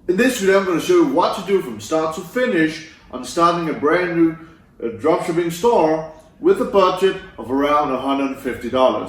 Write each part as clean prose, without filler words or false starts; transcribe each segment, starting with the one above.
In this video, I'm going to show you what to do from start to finish on starting a brand new dropshipping store with a budget of around $150.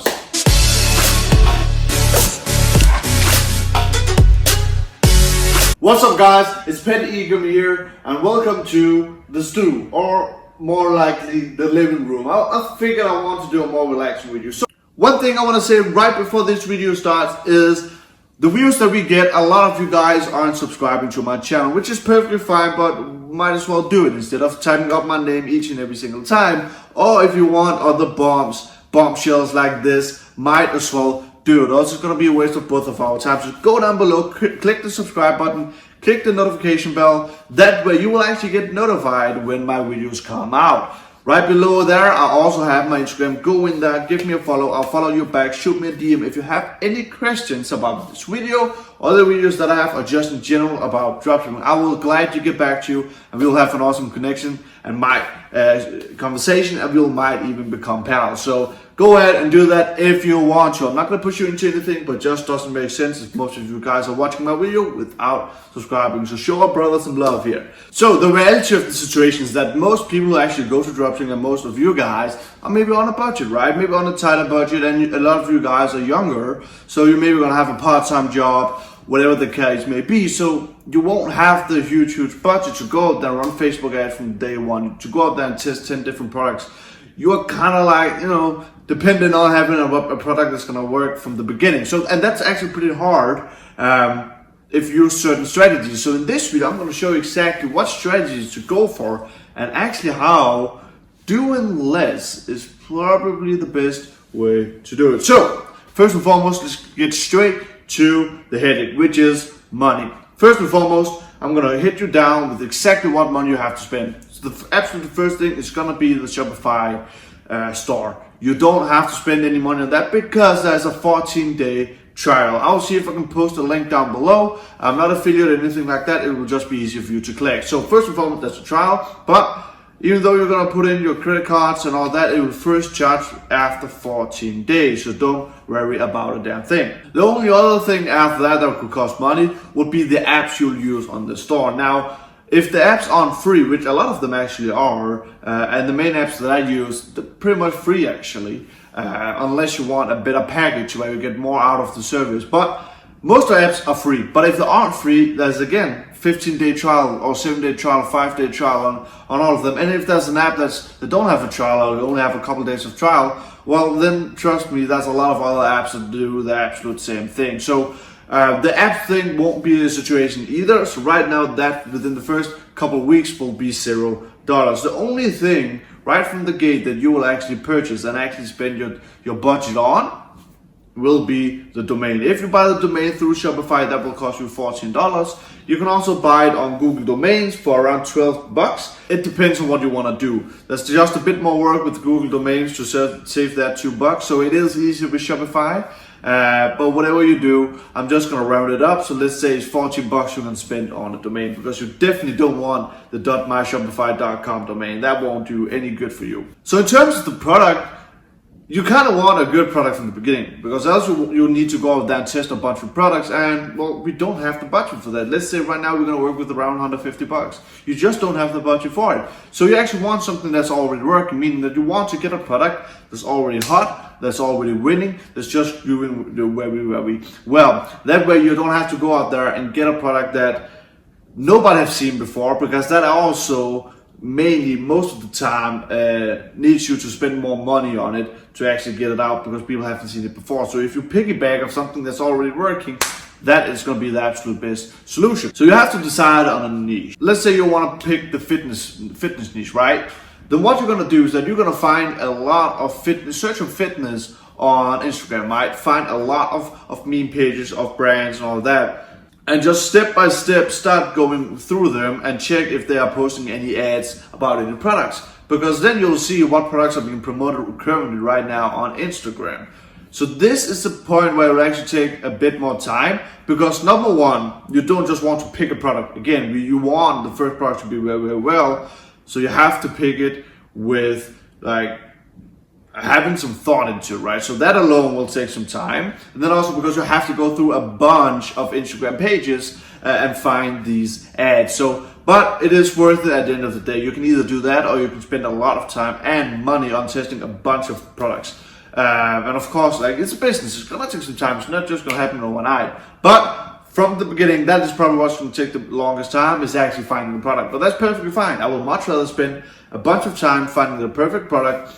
What's up guys, it's Pet Egum here and welcome to the stew, or more likely the living room. I figured I want to do a more relaxing video. So one thing I want to say right before this video starts is the views that we get, a lot of you guys aren't subscribing to my channel, which is perfectly fine, but might as well do it instead of typing up my name each and every single time. Or if you want other bombshells like this, might as well do it. Also, it's going to be a waste of both of our time. So go down below, click the subscribe button, click the notification bell. That way you will actually get notified when my videos come out. Right below there, I also have my Instagram. Go in there, give me a follow. I'll follow you back. Shoot me a DM if you have any questions about this video, other videos that I have, or just in general about dropshipping. I will gladly get back to you, and we'll have an awesome connection and my conversation, and we might even become pals. So go ahead and do that if you want to. I'm not going to push you into anything, but just doesn't make sense if most of you guys are watching my video without subscribing. So show our brothers some love here. So the reality of the situation is that most people who actually go to dropshipping, and most of you guys are maybe on a budget, right? Maybe on a tighter budget, and a lot of you guys are younger, so you're maybe going to have a part-time job, whatever the case may be. So you won't have the huge budget to go out there and run Facebook ads from day one, to go out there and test 10 different products. You're kind of like, dependent on having a product that's going to work from the beginning. So, and that's actually pretty hard if you use certain strategies. So in this video, I'm going to show you exactly what strategies to go for, and actually how doing less is probably the best way to do it. So first and foremost, let's get straight to the headache, which is money. First and foremost, I'm going to hit you down with exactly what money you have to spend. So the absolute first thing is going to be the Shopify store. You don't have to spend any money on that because there's a 14-day trial. I'll see if I can post a link down below. I'm not affiliate or anything like that. It will just be easier for you to click. So first and foremost, that's a trial. But even though you're going to put in your credit cards and all that, it will first charge after 14 days. So don't worry about a damn thing. The only other thing after that could cost money would be the apps you'll use on the store. Now, if the apps aren't free, which a lot of them actually are, and the main apps that I use, they're pretty much free actually, unless you want a better package where you get more out of the service. But most of the apps are free. But if they aren't free, there's again 15-day trial or 7-day trial, 5-day trial on all of them. And if there's an app that don't have a trial, or you only have a couple days of trial, well then trust me, there's a lot of other apps that do the absolute same thing. So the app thing won't be a situation either. So right now, that within the first couple of weeks will be $0. The only thing right from the gate that you will actually purchase and actually spend your budget on will be the domain. If you buy the domain through Shopify, that will cost you $14. You can also buy it on Google Domains for around $12. It depends on what you want to do. There's just a bit more work with Google Domains to save that $2. So it is easier with Shopify. But whatever you do, I'm just going to round it up. So let's say it's $14 you can spend on a domain, because you definitely don't want the .myshopify.com domain. That won't do any good for you. So in terms of the product, you kind of want a good product from the beginning, because else you need to go out there and test a bunch of products, and well, we don't have the budget for that. Let's say right now we're going to work with around $150. You just don't have the budget for it. So you actually want something that's already working, meaning that you want to get a product that's already hot, that's already winning, that's just doing very well. That way you don't have to go out there and get a product that nobody has seen before, because that also mainly most of the time needs you to spend more money on it to actually get it out, because people haven't seen it before. So if you piggyback of something that's already working, that is going to be the absolute best solution. So you have to decide on a niche. Let's say you want to pick the fitness niche, right? Then what you're going to do is that you're going to find a lot of fitness, search for fitness on Instagram, right? Find a lot of meme pages of brands and all that. And just step by step start going through them and check if they are posting any ads about any products, because then you'll see what products are being promoted currently right now on Instagram. So this is the point where it will actually take a bit more time, because number one, you don't just want to pick a product. Again, you want the first product to be very well, so you have to pick it with like having some thought into, right? So that alone will take some time. And then also because you have to go through a bunch of Instagram pages and find these ads. But it is worth it at the end of the day. You can either do that or you can spend a lot of time and money on testing a bunch of products. And of course, like, it's a business. It's gonna take some time. It's not just gonna happen overnight. But from the beginning, that is probably what's gonna take the longest time, is actually finding the product. But that's perfectly fine. I would much rather spend a bunch of time finding the perfect product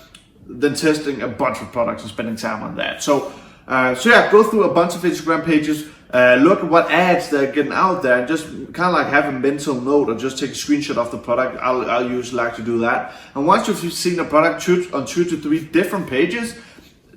than testing a bunch of products and spending time on that. So yeah, go through a bunch of Instagram pages, look at what ads they're getting out there, and just kind of like have a mental note or just take a screenshot of the product. I'll usually like to do that. And once you've seen a product on 2 to 3 different pages,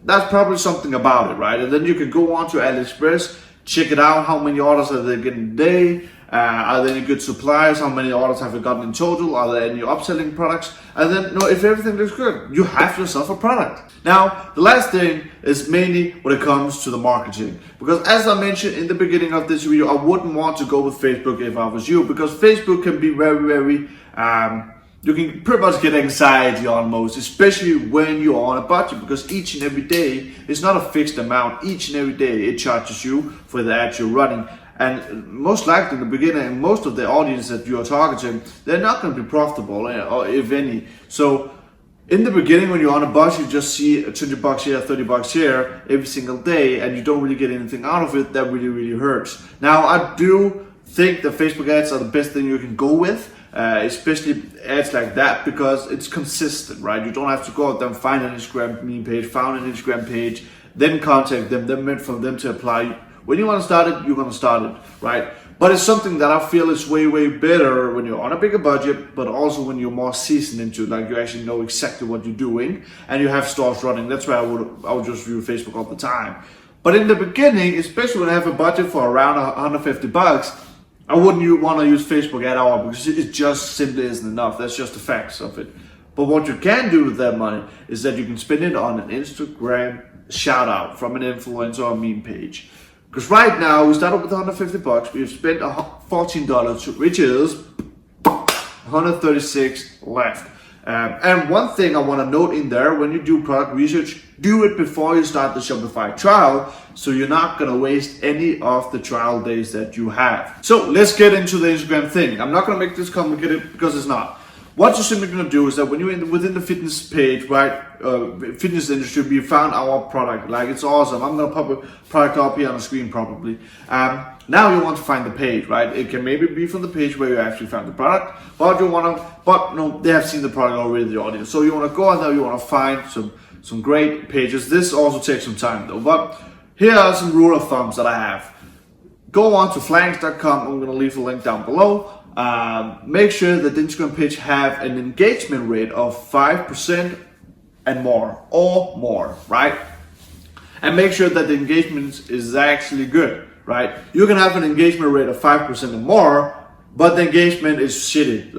that's probably something about it, right? And then you can go on to AliExpress, check it out. How many orders are they getting a day? Are there any good suppliers? How many orders have you gotten in total? Are there any upselling products? And then, if everything looks good, you have yourself a product. Now, the last thing is mainly when it comes to the marketing. Because as I mentioned in the beginning of this video, I wouldn't want to go with Facebook if I was you, because Facebook can be very, you can pretty much get anxiety almost, especially when you're on a budget, because each and every day, it's not a fixed amount. Each and every day it charges you for the ads you're running. And most likely in the beginning, most of the audience that you are targeting, they're not going to be profitable, or if any. So in the beginning, when you're on a budget, you just see $20 here, $30 here every single day, and you don't really get anything out of it. That really hurts. Now, I do think that Facebook ads are the best thing you can go with, especially ads like that, because it's consistent, right? You don't have to go out there and find an Instagram meme page, found an Instagram page, then contact them, then wait for them to apply. When you want to start it, you're going to start it, right? But it's something that I feel is way better when you're on a bigger budget, but also when you're more seasoned into it, like you actually know exactly what you're doing and you have stores running. That's why I would just view Facebook all the time. But in the beginning, especially when I have a budget for around $150, I wouldn't want to use Facebook at all, because it just simply isn't enough. That's just the facts of it. But what you can do with that money is that you can spend it on an Instagram shout out from an influencer or meme page. Because right now, we started with $150, we've spent $14, which is $136 left. And one thing I want to note in there, when you do product research, do it before you start the Shopify trial, so you're not going to waste any of the trial days that you have. So let's get into the Instagram thing. I'm not going to make this complicated, because it's not. What you're simply going to do is that when you're within the fitness page, right, fitness industry, we found our product, like, it's awesome. I'm going to pop a product up here on the screen probably. Now you want to find the page, right? It can maybe be from the page where you actually found the product, but no, they have seen the product already, the audience. So you want to go out there, you want to find some great pages. This also takes some time though, but here are some rule of thumbs that I have. Go on to flanks.com. I'm going to leave a link down below. Make sure that the Instagram page have an engagement rate of 5% and more, or more, right? And make sure that the engagement is actually good, right? You can have an engagement rate of 5% and more, but the engagement is shitty.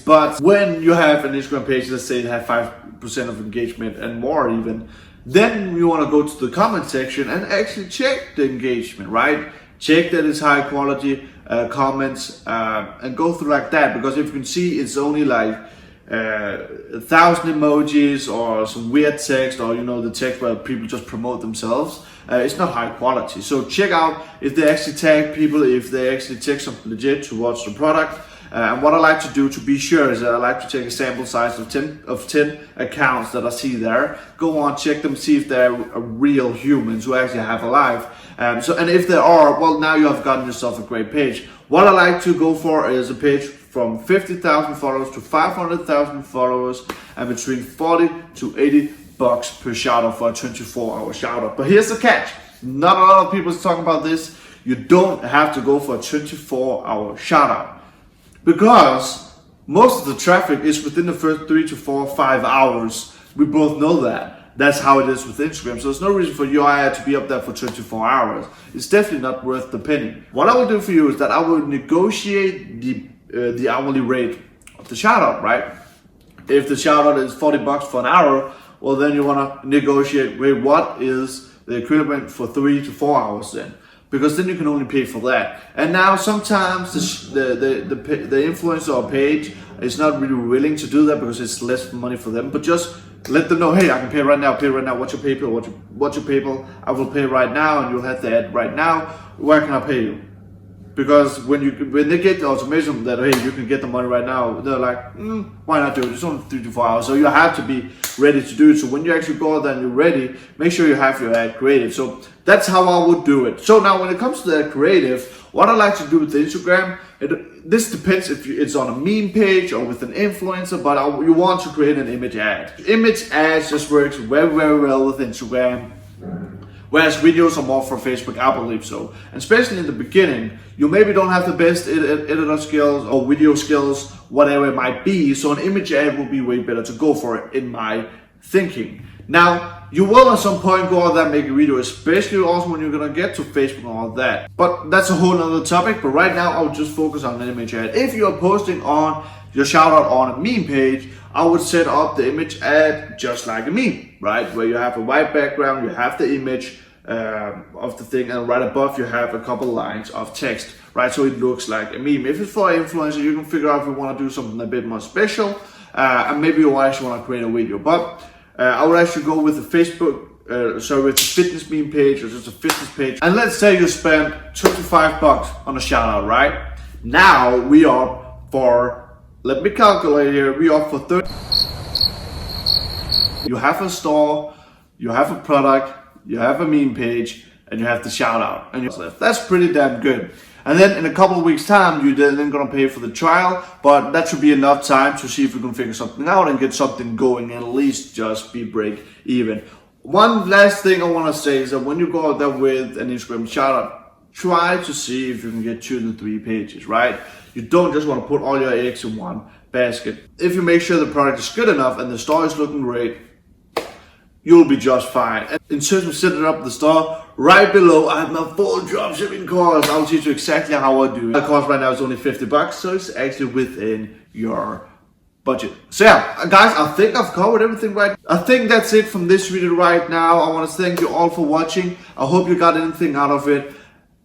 But when you have an Instagram page, let's say it have 5% of engagement and more even, then you want to go to the comment section and actually check the engagement, right? Check that it's high quality comments, and go through like that, because if you can see it's only like 1,000 emojis or some weird text, or the text where people just promote themselves, it's not high quality. So check out if they actually tag people, if they actually take something legit towards the product. And what I like to do to be sure is that I like to take a sample size of 10 accounts that I see there. Go on, check them, see if they're real humans who actually have a life. And if they are, well, now you have gotten yourself a great page. What I like to go for is a page from 50,000 followers to 500,000 followers, and between $40 to $80 per shout out for a 24-hour shout out. But here's the catch. Not a lot of people are talking about this. You don't have to go for a 24-hour shout out, because most of the traffic is within the first 3 to 4 or 5 hours. We both know that. That's how it is with Instagram. So there's no reason for your ad to be up there for 24 hours. It's definitely not worth the penny. What I will do for you is that I will negotiate the hourly rate of the shout out, right? If the shout out is $40 for an hour, well, then you want to negotiate, wait, what is the equivalent for 3 to 4 hours then? Because then you can only pay for that. And now sometimes the influencer or page is not really willing to do that, because it's less money for them. But just let them know, hey, I can pay right now. What's your PayPal? What's your PayPal? I will pay right now, and you'll have the ad right now. Where can I pay you? because when they get the automation that hey, you can get the money right now, they're like, why not do it? It's only 3 to 4 hours, so you have to be ready to do it. So when you actually go out there and you're ready, make sure you have your ad creative. So that's how I would do it. So now when it comes to that creative, what I like to do with the Instagram, this depends if it's on a meme page or with an influencer, but you want to create an image ad. Image ads just works very, very well with Instagram, whereas videos are more for Facebook, I believe so. And especially in the beginning, you maybe don't have the best editor skills or video skills, whatever it might be, so an image ad will be way better to go for it, in my thinking. Now, you will at some point go out there and make a video, especially also when you're gonna get to Facebook and all that. But that's a whole other topic, but right now I'll just focus on an image ad. If you're posting on your shout out on a meme page, I would set up the image ad just like a meme, right? Where you have a white background, you have the image of the thing, and right above you have a couple lines of text, right? So it looks like a meme. If it's for an influencer, you can figure out if you want to do something a bit more special, and maybe you actually want to create a video. But I would actually go with the Facebook, with the fitness meme page or just a fitness page. And let's say you spend $25 on a shout out, right? Now we are for, let me calculate here, we are for 30. You have a store, you have a product, you have a meme page, and you have the shout out, and that's pretty damn good. And then in a couple of weeks time, you're then gonna pay for the trial, but that should be enough time to see if we can figure something out and get something going, and at least just be break even. One last thing I wanna say is that when you go out there with an Instagram shout out, try to see if you can get 2 to 3 pages, right? You don't just wanna put all your eggs in one basket. If you make sure the product is good enough and the store is looking great, you'll be just fine. And in terms of setting up the store, right below I have my full dropshipping course. I'll teach you exactly how I do it. The course right now is only $50, so it's actually within your budget. So yeah, guys, I think I've covered everything right. I think that's it from this video right now. I want to thank you all for watching. I hope you got anything out of it.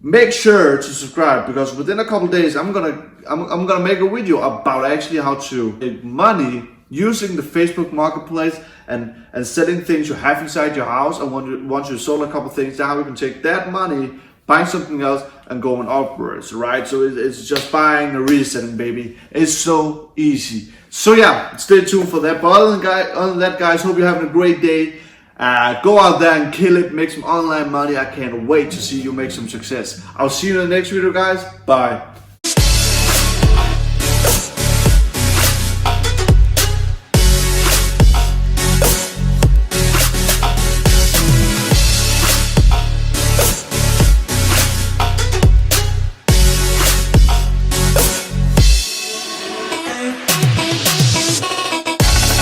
Make sure to subscribe, because within a couple days I'm gonna make a video about actually how to make money using the Facebook marketplace and selling things you have inside your house. And once you sold a couple things down, you can take that money, buy something else, and going upwards, right? So it's just buying and reselling, baby. It's so easy. So yeah, stay tuned for that. But other than that, guys, hope you're having a great day. Go out there and kill it, make some online money. I can't wait to see you make some success. I'll see you in the next video, guys. Bye.